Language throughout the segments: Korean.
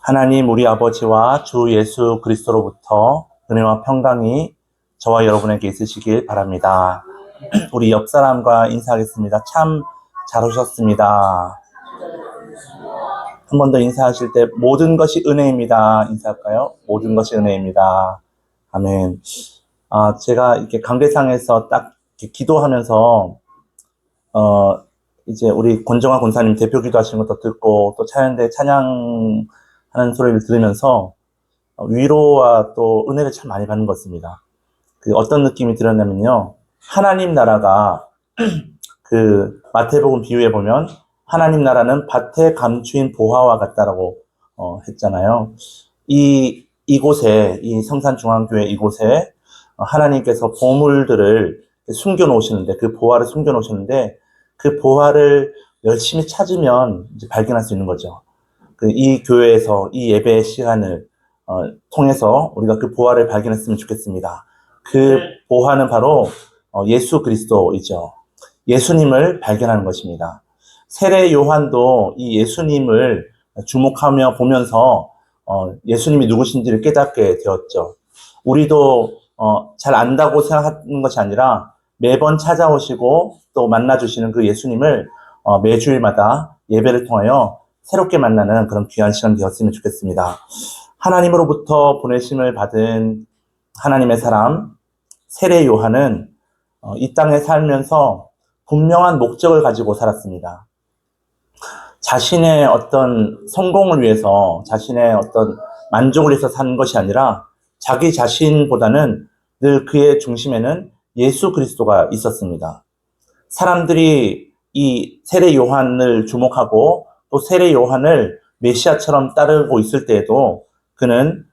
하나님 우리 아버지와 주 예수 그리스도로부터 은혜와 평강이 저와 여러분에게 있으시길 바랍니다. 우리 옆 사람과 인사하겠습니다. 참 잘 오셨습니다. 한 번 더 인사하실 때 모든 것이 은혜입니다. 인사할까요? 모든 것이 은혜입니다. 아멘. 제가 이렇게 강대상에서 딱 이렇게 기도하면서 이제 우리 권정화 권사님 대표 기도하시는 것도 듣고 또 찬양대 찬양하는 소리를 들으면서 위로와 또 은혜를 참 많이 받는 것 같습니다. 그 어떤 느낌이 들었냐면요. 하나님 나라가 그 마태복음 비유해 보면 하나님 나라는 밭에 감추인 보화와 같다라고 했잖아요. 이곳에 이 성산중앙교회 이곳에 하나님께서 보물들을 숨겨 놓으시는데 그 보화를 숨겨 놓으시는데 그 보화를 열심히 찾으면 이제 발견할 수 있는 거죠. 이 교회에서 이 예배 시간을 통해서 우리가 그 보화를 발견했으면 좋겠습니다. 그 보화는 바로 예수 그리스도이죠. 예수님을 발견하는 것입니다. 세례 요한도 이 예수님을 주목하며 보면서 예수님이 누구신지를 깨닫게 되었죠. 우리도 잘 안다고 생각하는 것이 아니라 매번 찾아오시고 또 만나주시는 그 예수님을 매주일마다 예배를 통하여 새롭게 만나는 그런 귀한 시간 되었으면 좋겠습니다. 하나님으로부터 보내심을 받은 하나님의 사람 세례 요한은 이 땅에 살면서 분명한 목적을 가지고 살았습니다. 자신의 어떤 성공을 위해서, 자신의 어떤 만족을 위해서 사는 것이 아니라 자기 자신보다는 늘 그의 중심에는 예수 그리스도가 있었습니다. 사람들이 이 세례 요한을 주목하고 또 세례 요한을 메시아처럼 따르고 있을 때에도 그는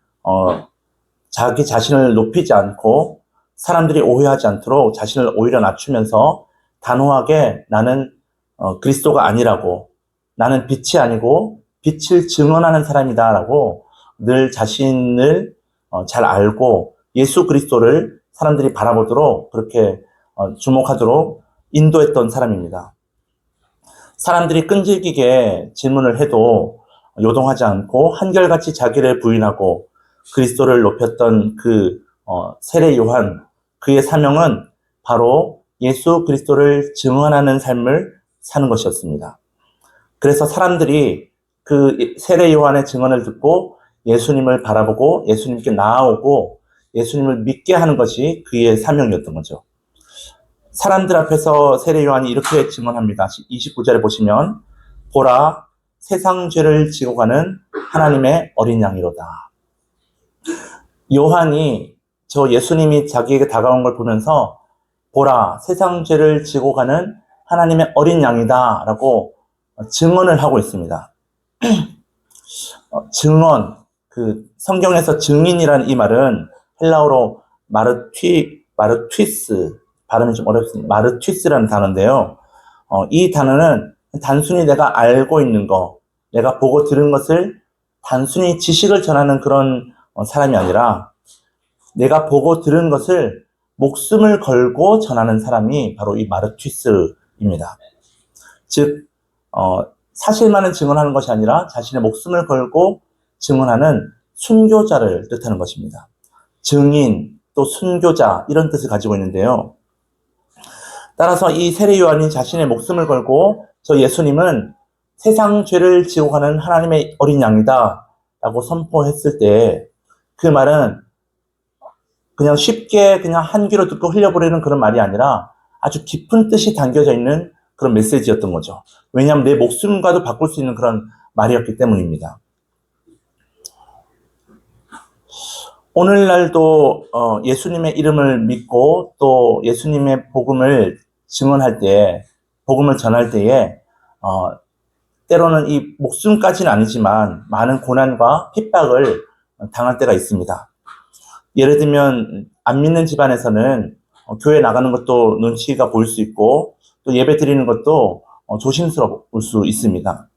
자기 자신을 높이지 않고 사람들이 오해하지 않도록 자신을 오히려 낮추면서 단호하게 나는 그리스도가 아니라고, 나는 빛이 아니고 빛을 증언하는 사람이다라고 늘 자신을 잘 알고 예수 그리스도를 사람들이 바라보도록 그렇게 주목하도록 인도했던 사람입니다. 사람들이 끈질기게 질문을 해도 요동하지 않고 한결같이 자기를 부인하고 그리스도를 높였던 그 세례 요한, 그의 사명은 바로 예수 그리스도를 증언하는 삶을 사는 것이었습니다. 그래서 사람들이 그 세례 요한의 증언을 듣고 예수님을 바라보고 예수님께 나아오고 예수님을 믿게 하는 것이 그의 사명이었던 거죠. 사람들 앞에서 세례 요한이 이렇게 증언합니다. 29절에 보시면 보라 세상 죄를 지고 가는 하나님의 어린 양이로다. 요한이 저 예수님이 자기에게 다가온 걸 보면서 보라 세상 죄를 지고 가는 하나님의 어린 양이다 라고 증언을 하고 있습니다. 증언, 그 성경에서 증인이라는 이 말은 헬라어로 마르튀스, 발음이 좀 어렵습니다. 마르튀스라는 단어인데요. 이 단어는 단순히 내가 알고 있는 거, 내가 보고 들은 것을 단순히 지식을 전하는 그런 사람이 아니라 내가 보고 들은 것을 목숨을 걸고 전하는 사람이 바로 이 마르튀스입니다. 즉 사실만을 증언하는 것이 아니라 자신의 목숨을 걸고 증언하는 순교자를 뜻하는 것입니다. 증인, 또 순교자 이런 뜻을 가지고 있는데요. 따라서 이 세례 요한이 자신의 목숨을 걸고 저 예수님은 세상 죄를 지고 가는 하나님의 어린 양이다 라고 선포했을 때 그 말은 그냥 쉽게 그냥 한 귀로 듣고 흘려버리는 그런 말이 아니라 아주 깊은 뜻이 담겨져 있는 그런 메시지였던 거죠. 왜냐하면 내 목숨과도 바꿀 수 있는 그런 말이었기 때문입니다. 오늘날도 예수님의 이름을 믿고 또 예수님의 복음을 증언할 때, 복음을 전할 때에 때로는 이 목숨까지는 아니지만 많은 고난과 핍박을 당할 때가 있습니다. 예를 들면 안 믿는 집안에서는 교회 나가는 것도 눈치가 보일 수 있고 또 예배 드리는 것도 조심스러울 수 있습니다.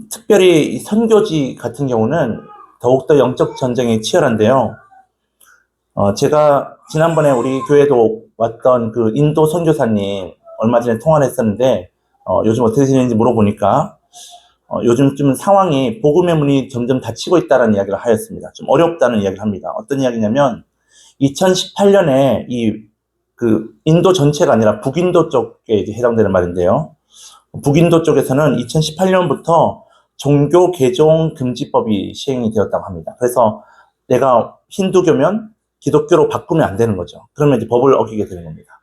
특별히 선교지 같은 경우는 더욱더 영적 전쟁이 치열한데요. 제가 지난번에 우리 교회도 왔던 그 인도 선교사님 얼마 전에 통화를 했었는데 요즘 어떻게 지내는지 물어보니까 요즘 좀 상황이 복음의 문이 점점 닫히고 있다는 이야기를 하였습니다. 좀 어렵다는 이야기를 합니다. 어떤 이야기냐면 2018년에 그 인도 전체가 아니라 북인도 쪽에 이제 해당되는 말인데요. 북인도 쪽에서는 2018년부터 종교 개종 금지법이 시행이 되었다고 합니다. 그래서 내가 힌두교면 기독교로 바꾸면 안 되는 거죠. 그러면 이제 법을 어기게 되는 겁니다.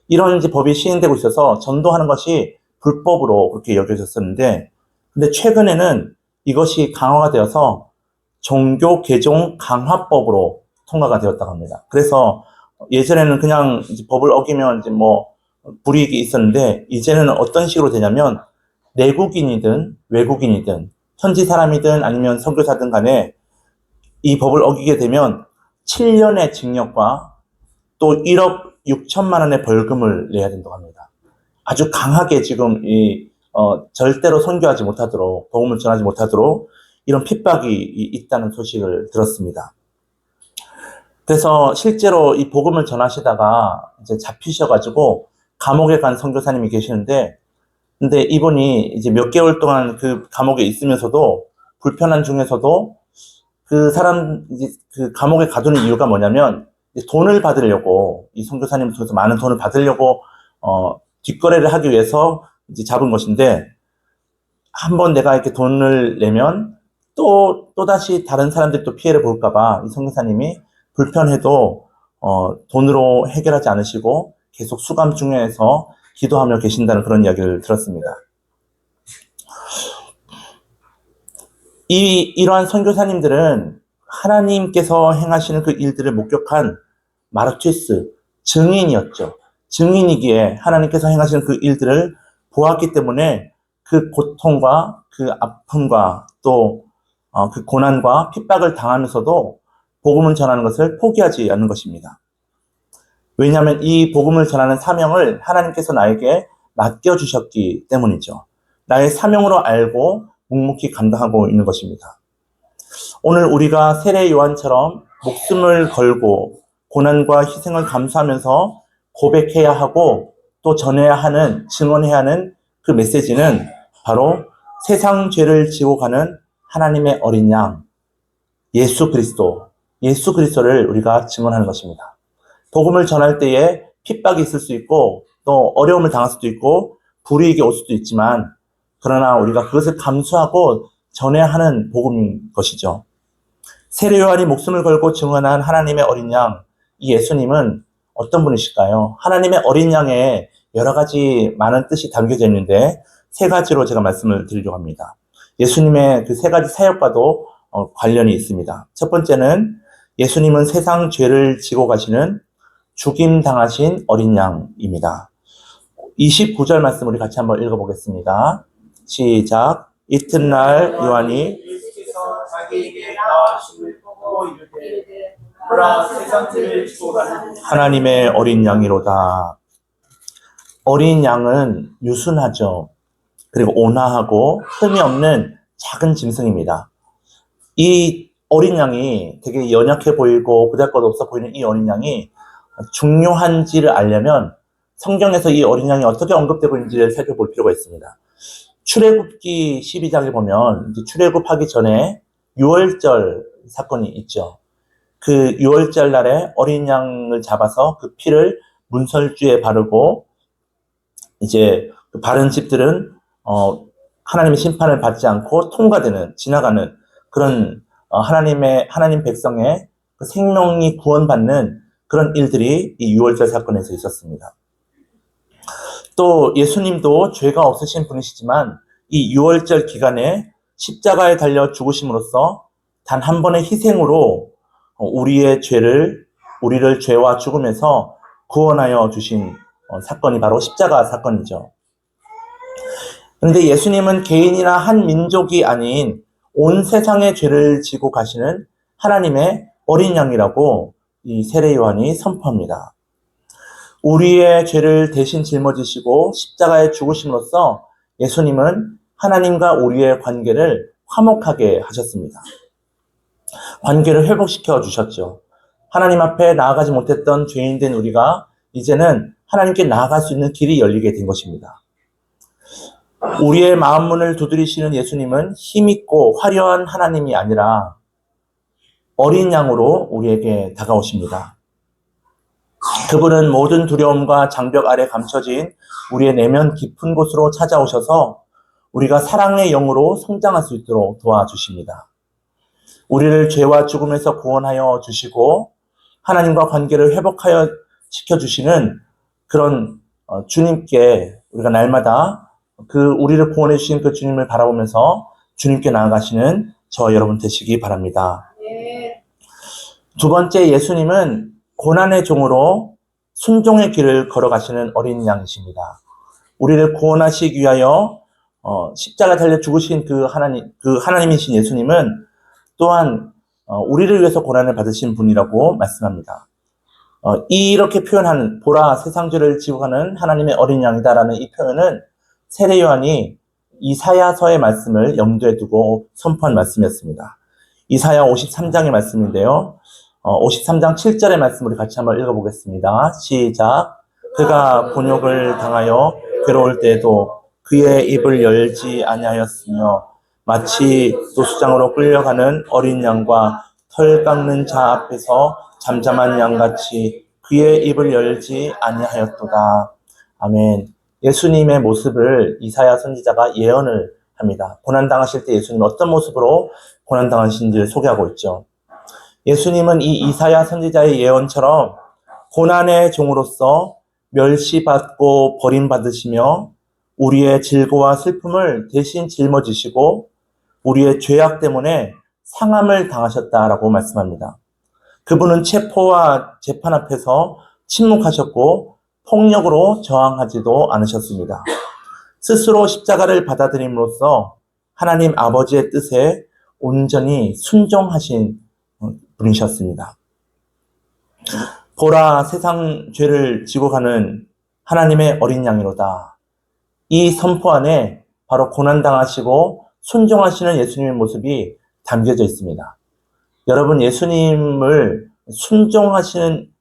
이런 이제 법이 시행되고 있어서 전도하는 것이 불법으로 그렇게 여겨졌었는데, 근데 최근에는 이것이 강화가 되어서 종교 개종 강화법으로 통과가 되었다고 합니다. 그래서 예전에는 그냥 이제 법을 어기면 이제 뭐 불이익이 있었는데, 이제는 어떤 식으로 되냐면 내국인이든 외국인이든 현지 사람이든 아니면 선교사든 간에 이 법을 어기게 되면 7년의 징역과 또 1억 6천만 원의 벌금을 내야 된다고 합니다. 아주 강하게 지금 절대로 선교하지 못하도록, 복음을 전하지 못하도록 이런 핍박이 있다는 소식을 들었습니다. 그래서 실제로 이 복음을 전하시다가 이제 잡히셔가지고 감옥에 간 선교사님이 계시는데, 근데 이분이 이제 몇 개월 동안 그 감옥에 있으면서도 불편한 중에서도 그 사람 이제 그 감옥에 가두는 이유가 뭐냐면 돈을 받으려고, 이 선교사님 통해서 많은 돈을 받으려고 뒷거래를 하기 위해서 이제 잡은 것인데, 한번 내가 이렇게 돈을 내면 또다시 다른 사람들이 또 피해를 볼까봐 이 선교사님이 불편해도 돈으로 해결하지 않으시고 계속 수감 중에서 기도하며 계신다는 그런 이야기를 들었습니다. 이러한 선교사님들은 하나님께서 행하시는 그 일들을 목격한 마르투스, 증인이었죠. 증인이기에 하나님께서 행하시는 그 일들을 보았기 때문에 그 고통과 그 아픔과 또 그 고난과 핍박을 당하면서도 복음을 전하는 것을 포기하지 않는 것입니다. 왜냐하면 이 복음을 전하는 사명을 하나님께서 나에게 맡겨주셨기 때문이죠. 나의 사명으로 알고 묵묵히 감당하고 있는 것입니다. 오늘 우리가 세례 요한처럼 목숨을 걸고 고난과 희생을 감수하면서 고백해야 하고 또 전해야 하는, 증언해야 하는 그 메시지는 바로 세상 죄를 지고 가는 하나님의 어린 양, 예수 그리스도를 우리가 증언하는 것입니다. 복음을 전할 때에 핍박이 있을 수 있고 또 어려움을 당할 수도 있고 불이익이 올 수도 있지만, 그러나 우리가 그것을 감수하고 전해야 하는 복음인 것이죠. 세례 요한이 목숨을 걸고 증언한 하나님의 어린 양, 이 예수님은 어떤 분이실까요? 하나님의 어린 양에 여러 가지 많은 뜻이 담겨져 있는데 세 가지로 제가 말씀을 드리려고 합니다. 예수님의 그 세 가지 사역과도 관련이 있습니다. 첫 번째는 예수님은 세상 죄를 지고 가시는 죽임 당하신 어린 양입니다. 29절 말씀 우리 같이 한번 읽어보겠습니다. 시작. 이튿날 요한이 예수께서 자기에게 나와심을 보고 이르되 보라 세상 죄를 지고 가는 하나님의 어린 양이로다. 어린 양은 유순하죠. 그리고 온화하고 흠이 없는 작은 짐승입니다. 이 어린 양이 되게 연약해 보이고 보잘것없어 보이는 이 어린 양이 중요한지를 알려면 성경에서 이 어린 양이 어떻게 언급되고 있는지를 살펴볼 필요가 있습니다. 출애굽기 12장에 보면 출애굽하기 전에 유월절 사건이 있죠. 그 유월절 날에 어린 양을 잡아서 그 피를 문설주에 바르고 이제 그 바른 집들은 하나님의 심판을 받지 않고 지나가는 그런 하나님 백성의 그 생명이 구원받는 그런 일들이 이 유월절 사건에서 있었습니다. 또 예수님도 죄가 없으신 분이시지만 이 유월절 기간에 십자가에 달려 죽으심으로써 단 한 번의 희생으로 우리를 죄와 죽음에서 구원하여 주신 사건이 바로 십자가 사건이죠. 그런데 예수님은 개인이나 한 민족이 아닌 온 세상의 죄를 지고 가시는 하나님의 어린 양이라고 이 세례 요한이 선포합니다. 우리의 죄를 대신 짊어지시고 십자가에 죽으심으로써 예수님은 하나님과 우리의 관계를 화목하게 하셨습니다. 관계를 회복시켜 주셨죠. 하나님 앞에 나아가지 못했던 죄인된 우리가 이제는 하나님께 나아갈 수 있는 길이 열리게 된 것입니다. 우리의 마음 문을 두드리시는 예수님은 힘있고 화려한 하나님이 아니라 어린 양으로 우리에게 다가오십니다. 그분은 모든 두려움과 장벽 아래 감춰진 우리의 내면 깊은 곳으로 찾아오셔서 우리가 사랑의 영으로 성장할 수 있도록 도와주십니다. 우리를 죄와 죽음에서 구원하여 주시고 하나님과 관계를 회복하여 시켜주시는 그런 주님께 우리가 날마다 우리를 구원해 주신 그 주님을 바라보면서 주님께 나아가시는 저 여러분 되시기 바랍니다. 두 번째, 예수님은 고난의 종으로 순종의 길을 걸어가시는 어린 양이십니다. 우리를 구원하시기 위하여 십자가 달려 죽으신 그 하나님이신 예수님은 또한 우리를 위해서 고난을 받으신 분이라고 말씀합니다. 이렇게 표현하는 보라 세상 죄를 지고 가는 하나님의 어린 양이다라는 이 표현은 세례 요한이 이사야서의 말씀을 염두에 두고 선포한 말씀이었습니다. 이사야 53장의 말씀인데요. 53장 7절의 말씀 우리 같이 한번 읽어보겠습니다. 시작. 그가 곤욕을 당하여 괴로울 때에도 그의 입을 열지 아니하였으며 마치 노수장으로 끌려가는 어린 양과 털 깎는 자 앞에서 잠잠한 양같이 그의 입을 열지 아니하였도다. 아멘. 예수님의 모습을 이사야 선지자가 예언을 합니다. 고난당하실 때 예수님은 어떤 모습으로 고난당하신지를 소개하고 있죠. 예수님은 이 이사야 선지자의 예언처럼 고난의 종으로서 멸시받고 버림받으시며 우리의 질고와 슬픔을 대신 짊어지시고 우리의 죄악 때문에 상함을 당하셨다라고 말씀합니다. 그분은 체포와 재판 앞에서 침묵하셨고 폭력으로 저항하지도 않으셨습니다. 스스로 십자가를 받아들임으로써 하나님 아버지의 뜻에 온전히 순종하신 분이셨습니다. 보라 세상 죄를 지고 가는 하나님의 어린 양이로다. 이 선포 안에 바로 고난당하시고 순종하시는 예수님의 모습이 담겨져 있습니다. 여러분, 예수님을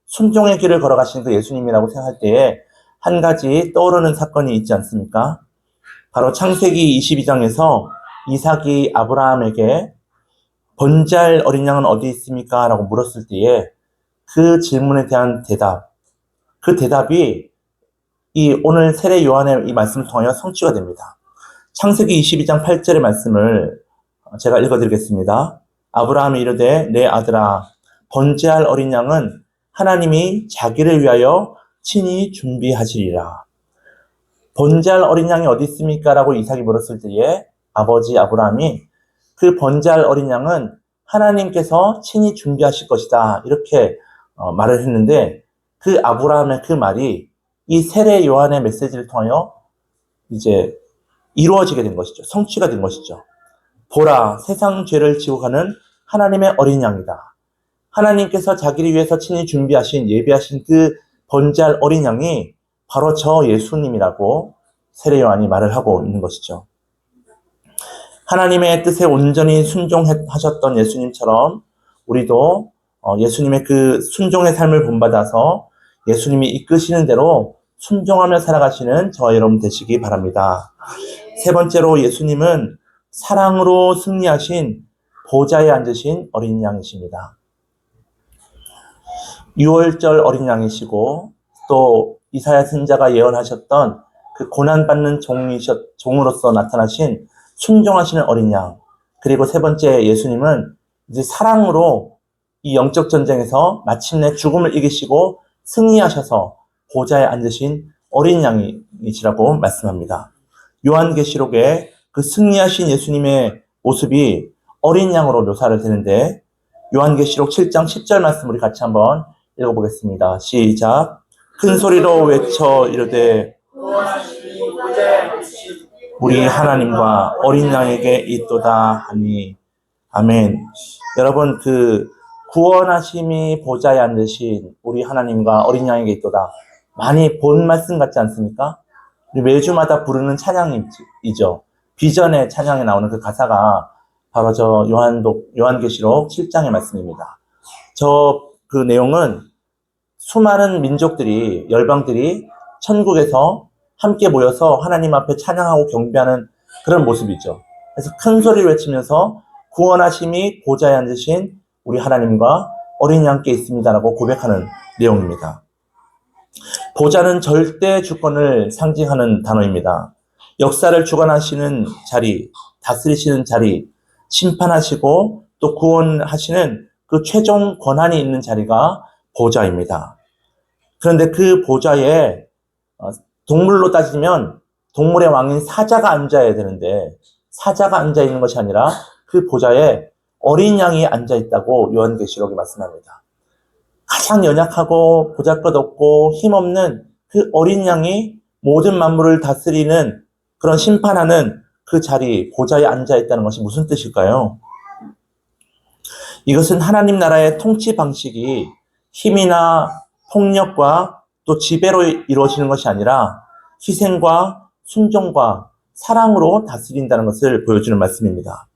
순종의 길을 걸어가시는 그 예수님이라고 생각할 때에 한 가지 떠오르는 사건이 있지 않습니까? 바로 창세기 22장에서 이삭이 아브라함에게 번제할 어린 양은 어디 있습니까? 라고 물었을 때에 그 질문에 대한 그 대답이 이 오늘 세례 요한의 이 말씀을 통하여 성취가 됩니다. 창세기 22장 8절의 말씀을 제가 읽어드리겠습니다. 아브라함이 이르되 내 아들아 번제할 어린 양은 하나님이 자기를 위하여 친히 준비하시리라. 번제할 어린 양이 어디 있습니까? 라고 이삭이 물었을 때에 아버지 아브라함이 그 번제할 어린 양은 하나님께서 친히 준비하실 것이다. 이렇게 말을 했는데 그 아브라함의 그 말이 이 세례 요한의 메시지를 통하여 이제 이루어지게 된 것이죠. 성취가 된 것이죠. 보라, 세상 죄를 지고 가는 하나님의 어린 양이다. 하나님께서 자기를 위해서 친히 준비하신, 예비하신 그 번제할 어린 양이 바로 저 예수님이라고 세례 요한이 말을 하고 있는 것이죠. 하나님의 뜻에 온전히 순종하셨던 예수님처럼 우리도 예수님의 그 순종의 삶을 본받아서 예수님이 이끄시는 대로 순종하며 살아가시는 저와 여러분 되시기 바랍니다. 세 번째로 예수님은 사랑으로 승리하신 보좌에 앉으신 어린 양이십니다. 유월절 어린 양이시고 또 이사야 선지자가 예언하셨던 그 고난받는 종으로서 나타나신 순종하시는 어린 양. 그리고 세 번째 예수님은 이제 사랑으로 이 영적 전쟁에서 마침내 죽음을 이기시고 승리하셔서 보좌에 앉으신 어린 양이시라고 말씀합니다. 요한계시록에 그 승리하신 예수님의 모습이 어린 양으로 묘사를 되는데 요한계시록 7장 10절 말씀 우리 같이 한번 읽어보겠습니다. 시작. 큰 소리로 외쳐 이르되 우리 하나님과 어린 양에게 있도다 하니. 아멘. 여러분, 그 구원하심이 보좌에 앉으신 우리 하나님과 어린 양에게 있도다. 많이 본 말씀 같지 않습니까? 우리 매주마다 부르는 찬양이죠. 비전의 찬양에 나오는 그 가사가 바로 저 요한계시록 7장의 말씀입니다. 그 내용은 수많은 민족들이, 열방들이 천국에서 함께 모여서 하나님 앞에 찬양하고 경배하는 그런 모습이죠. 그래서 큰 소리를 외치면서 구원하심이 보좌에 앉으신 우리 하나님과 어린 양께 있습니다라고 고백하는 내용입니다. 보좌는 절대 주권을 상징하는 단어입니다. 역사를 주관하시는 자리, 다스리시는 자리, 심판하시고 또 구원하시는 그 최종 권한이 있는 자리가 보좌입니다. 그런데 그 보좌에 동물로 따지면 동물의 왕인 사자가 앉아야 되는데 사자가 앉아 있는 것이 아니라 그 보좌에 어린 양이 앉아 있다고 요한계시록이 말씀합니다. 가장 연약하고 보잘것없고 힘없는 그 어린 양이 모든 만물을 다스리는 그런 심판하는 그 자리, 보좌에 앉아 있다는 것이 무슨 뜻일까요? 이것은 하나님 나라의 통치 방식이 힘이나 폭력과 또 지배로 이루어지는 것이 아니라 희생과 순종과 사랑으로 다스린다는 것을 보여주는 말씀입니다.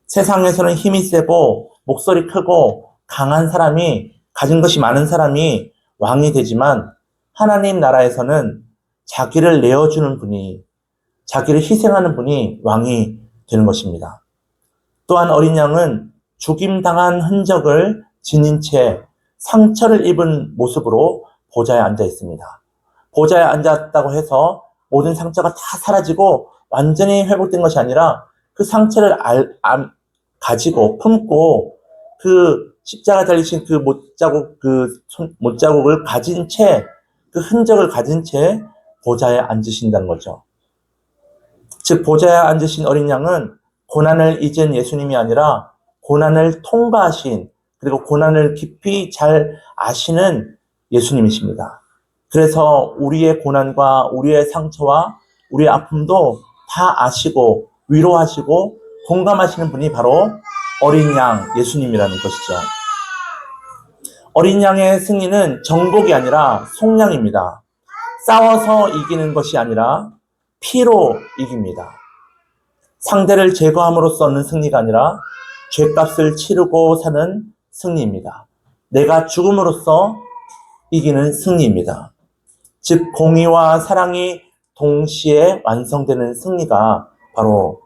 세상에서는 힘이 세고 목소리 크고 강한 사람이 가진 것이 많은 사람이 왕이 되지만 하나님 나라에서는 자기를 내어주는 분이 자기를 희생하는 분이 왕이 되는 것입니다. 또한 어린 양은 죽임당한 흔적을 지닌 채 상처를 입은 모습으로 보좌에 앉아 있습니다. 보좌에 앉았다고 해서 모든 상처가 다 사라지고 완전히 회복된 것이 아니라 그 상처를 가지고 품고 그 십자가 달리신 그 못자국을 가진 채, 그 흔적을 가진 채 보좌에 앉으신다는 거죠. 즉 보좌에 앉으신 어린 양은 고난을 잊은 예수님이 아니라 고난을 통과하신 그리고 고난을 깊이 잘 아시는 예수님이십니다. 그래서 우리의 고난과 우리의 상처와 우리의 아픔도 다 아시고 위로하시고 공감하시는 분이 바로 어린 양 예수님이라는 것이죠. 어린 양의 승리는 정복이 아니라 속량입니다. 싸워서 이기는 것이 아니라 피로 이깁니다. 상대를 제거함으로써 얻는 승리가 아니라 죄값을 치르고 사는 승리입니다. 내가 죽음으로써 이기는 승리입니다. 즉 공의와 사랑이 동시에 완성되는 승리가 바로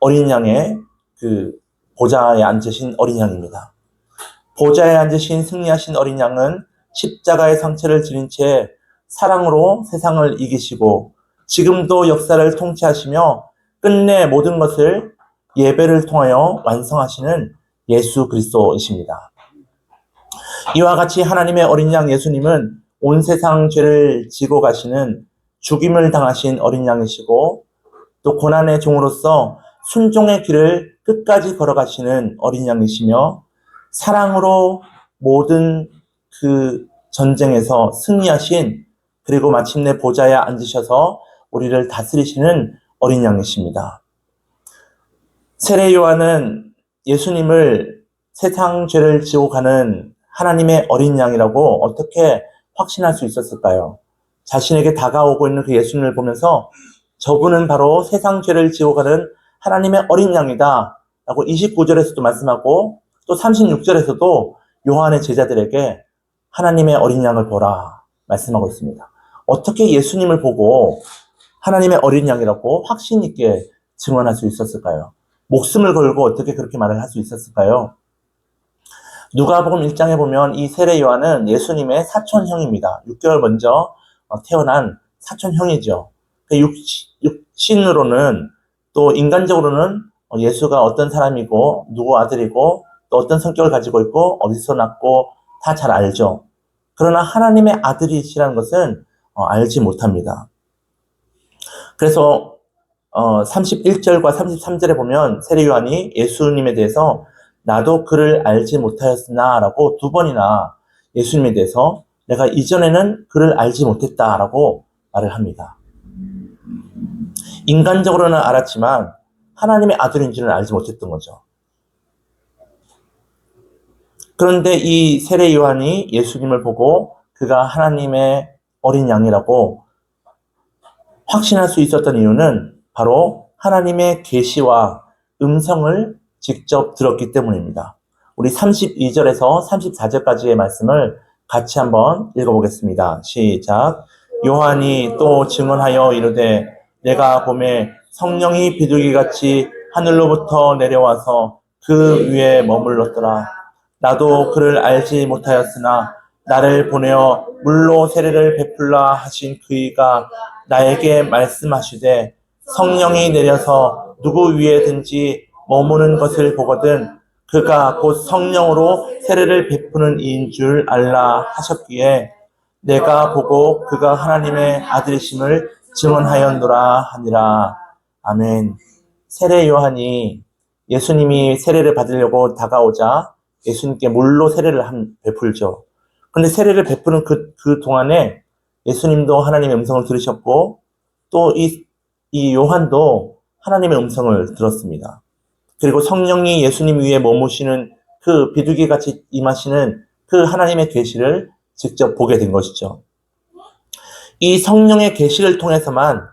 어린 양의 그 보좌에 앉으신 어린 양입니다. 보좌에 앉으신 승리하신 어린 양은 십자가의 상처를 지닌 채 사랑으로 세상을 이기시고 지금도 역사를 통치하시며 끝내 모든 것을 예배를 통하여 완성하시는 예수 그리스도이십니다. 이와 같이 하나님의 어린 양 예수님은 온 세상 죄를 지고 가시는 죽임을 당하신 어린 양이시고 또 고난의 종으로서 순종의 길을 끝까지 걸어가시는 어린 양이시며 사랑으로 모든 그 전쟁에서 승리하신 그리고 마침내 보좌에 앉으셔서 우리를 다스리시는 어린 양이십니다. 세례 요한은 예수님을 세상 죄를 지고 가는 하나님의 어린 양이라고 어떻게 확신할 수 있었을까요? 자신에게 다가오고 있는 그 예수님을 보면서 저분은 바로 세상 죄를 지고 가는 하나님의 어린 양이다 라고 29절에서도 말씀하고 또 36절에서도 요한의 제자들에게 하나님의 어린 양을 보라 말씀하고 있습니다. 어떻게 예수님을 보고 하나님의 어린 양이라고 확신 있게 증언할 수 있었을까요? 목숨을 걸고 어떻게 그렇게 말을 할 수 있었을까요? 누가복음 1장에 보면 이 세례 요한은 예수님의 사촌형입니다. 6개월 먼저 태어난 사촌형이죠. 육신으로는 또 인간적으로는 예수가 어떤 사람이고 누구 아들이고 또 어떤 성격을 가지고 있고 어디서 났고 다 잘 알죠. 그러나 하나님의 아들이시라는 것은 알지 못합니다. 그래서 31절과 33절에 보면 세례 요한이 예수님에 대해서 나도 그를 알지 못하였으나 라고 두 번이나 예수님에 대해서 내가 이전에는 그를 알지 못했다라고 말을 합니다. 인간적으로는 알았지만 하나님의 아들인지는 알지 못했던 거죠. 그런데 이 세례 요한이 예수님을 보고 그가 하나님의 어린 양이라고 확신할 수 있었던 이유는 바로 하나님의 계시와 음성을 직접 들었기 때문입니다. 우리 32절에서 34절까지의 말씀을 같이 한번 읽어보겠습니다. 시작. 요한이 또 증언하여 이르되 내가 보매 성령이 비둘기같이 하늘로부터 내려와서 그 위에 머물렀더라. 나도 그를 알지 못하였으나 나를 보내어 물로 세례를 베풀라 하신 그이가 나에게 말씀하시되 성령이 내려서 누구 위에든지 머무는 것을 보거든 그가 곧 성령으로 세례를 베푸는 이인 줄 알라 하셨기에 내가 보고 그가 하나님의 아들이심을 증언하였노라 하니라. 아멘. 세례 요한이 예수님이 세례를 받으려고 다가오자 예수님께 물로 세례를 베풀죠. 근데 세례를 베푸는 그 동안에 예수님도 하나님의 음성을 들으셨고 또 이 요한도 하나님의 음성을 들었습니다. 그리고 성령이 예수님 위에 머무시는 그 비둘기같이 임하시는 그 하나님의 계시를 직접 보게 된 것이죠. 이 성령의 계시를 통해서만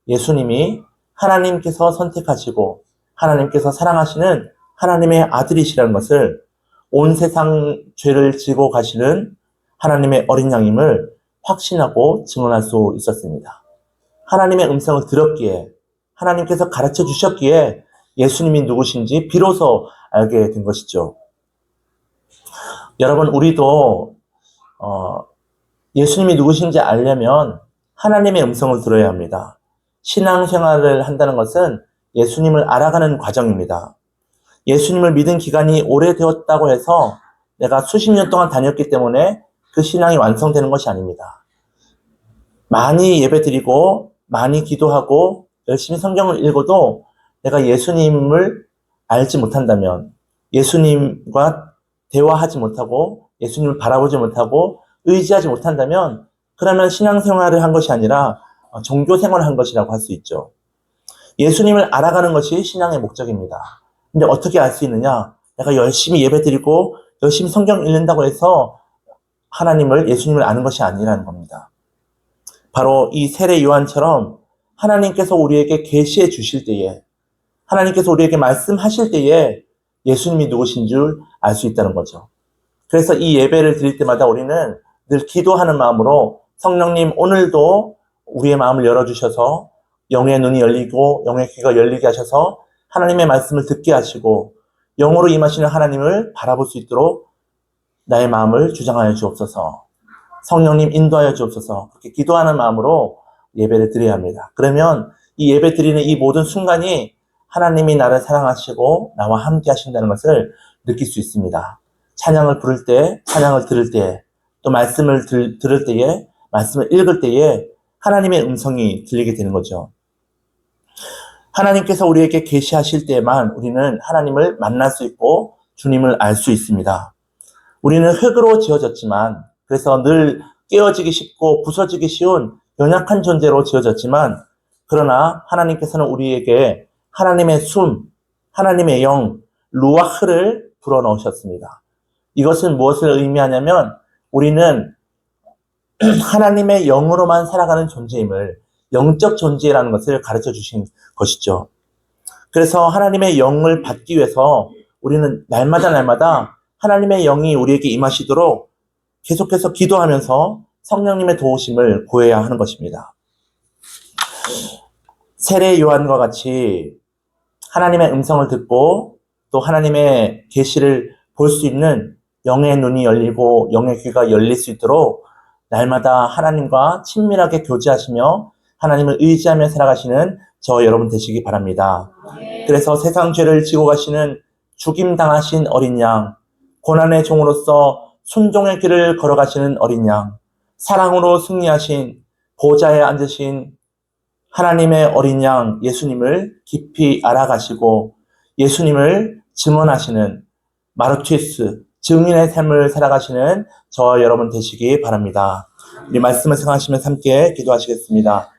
예수님이 하나님께서 선택하시고 하나님께서 사랑하시는 하나님의 아들이시라는 것을 온 세상 죄를 지고 가시는 하나님의 어린 양임을 확신하고 증언할 수 있었습니다. 하나님의 음성을 들었기에 하나님께서 가르쳐 주셨기에 예수님이 누구신지 비로소 알게 된 것이죠. 여러분, 우리도 예수님이 누구신지 알려면 하나님의 음성을 들어야 합니다. 신앙생활을 한다는 것은 예수님을 알아가는 과정입니다. 예수님을 믿은 기간이 오래되었다고 해서 내가 수십 년 동안 다녔기 때문에 그 신앙이 완성되는 것이 아닙니다. 많이 예배드리고 많이 기도하고 열심히 성경을 읽어도 내가 예수님을 알지 못한다면 예수님과 대화하지 못하고 예수님을 바라보지 못하고 의지하지 못한다면 그러면 신앙생활을 한 것이 아니라 종교생활을 한 것이라고 할 수 있죠. 예수님을 알아가는 것이 신앙의 목적입니다. 근데 어떻게 알 수 있느냐? 내가 열심히 예배드리고 열심히 성경 읽는다고 해서 예수님을 아는 것이 아니라는 겁니다. 바로 이 세례 요한처럼 하나님께서 우리에게 계시해 주실 때에 하나님께서 우리에게 말씀하실 때에 예수님이 누구신 줄 알 수 있다는 거죠. 그래서 이 예배를 드릴 때마다 우리는 늘 기도하는 마음으로 성령님 오늘도 우리의 마음을 열어주셔서 영의 눈이 열리고 영의 귀가 열리게 하셔서 하나님의 말씀을 듣게 하시고 영으로 임하시는 하나님을 바라볼 수 있도록 나의 마음을 주장하여 주옵소서. 성령님 인도하여 주옵소서. 그렇게 기도하는 마음으로 예배를 드려야 합니다. 그러면 이 예배 드리는 이 모든 순간이 하나님이 나를 사랑하시고 나와 함께 하신다는 것을 느낄 수 있습니다. 찬양을 부를 때, 찬양을 들을 때, 또 말씀을 들을 때에, 말씀을 읽을 때에 하나님의 음성이 들리게 되는 거죠. 하나님께서 우리에게 계시하실 때에만 우리는 하나님을 만날 수 있고 주님을 알 수 있습니다. 우리는 흙으로 지어졌지만 그래서 늘 깨어지기 쉽고 부서지기 쉬운 연약한 존재로 지어졌지만 그러나 하나님께서는 우리에게 하나님의 숨, 하나님의 영, 루아흐를 불어넣으셨습니다. 이것은 무엇을 의미하냐면 우리는 하나님의 영으로만 살아가는 존재임을 영적 존재라는 것을 가르쳐 주신 것이죠. 그래서 하나님의 영을 받기 위해서 우리는 날마다 하나님의 영이 우리에게 임하시도록 계속해서 기도하면서 성령님의 도우심을 구해야 하는 것입니다. 세례 요한과 같이 하나님의 음성을 듣고 또 하나님의 계시를 볼 수 있는 영의 눈이 열리고 영의 귀가 열릴 수 있도록 날마다 하나님과 친밀하게 교제하시며 하나님을 의지하며 살아가시는 저 여러분 되시기 바랍니다. 그래서 세상 죄를 지고 가시는 죽임당하신 어린 양, 고난의 종으로서 순종의 길을 걸어가시는 어린 양, 사랑으로 승리하신 보좌에 앉으신 하나님의 어린 양 예수님을 깊이 알아가시고 예수님을 증언하시는 마르튀스, 증인의 삶을 살아가시는 저와 여러분 되시기 바랍니다. 우리 말씀을 생각하시면서 함께 기도하시겠습니다.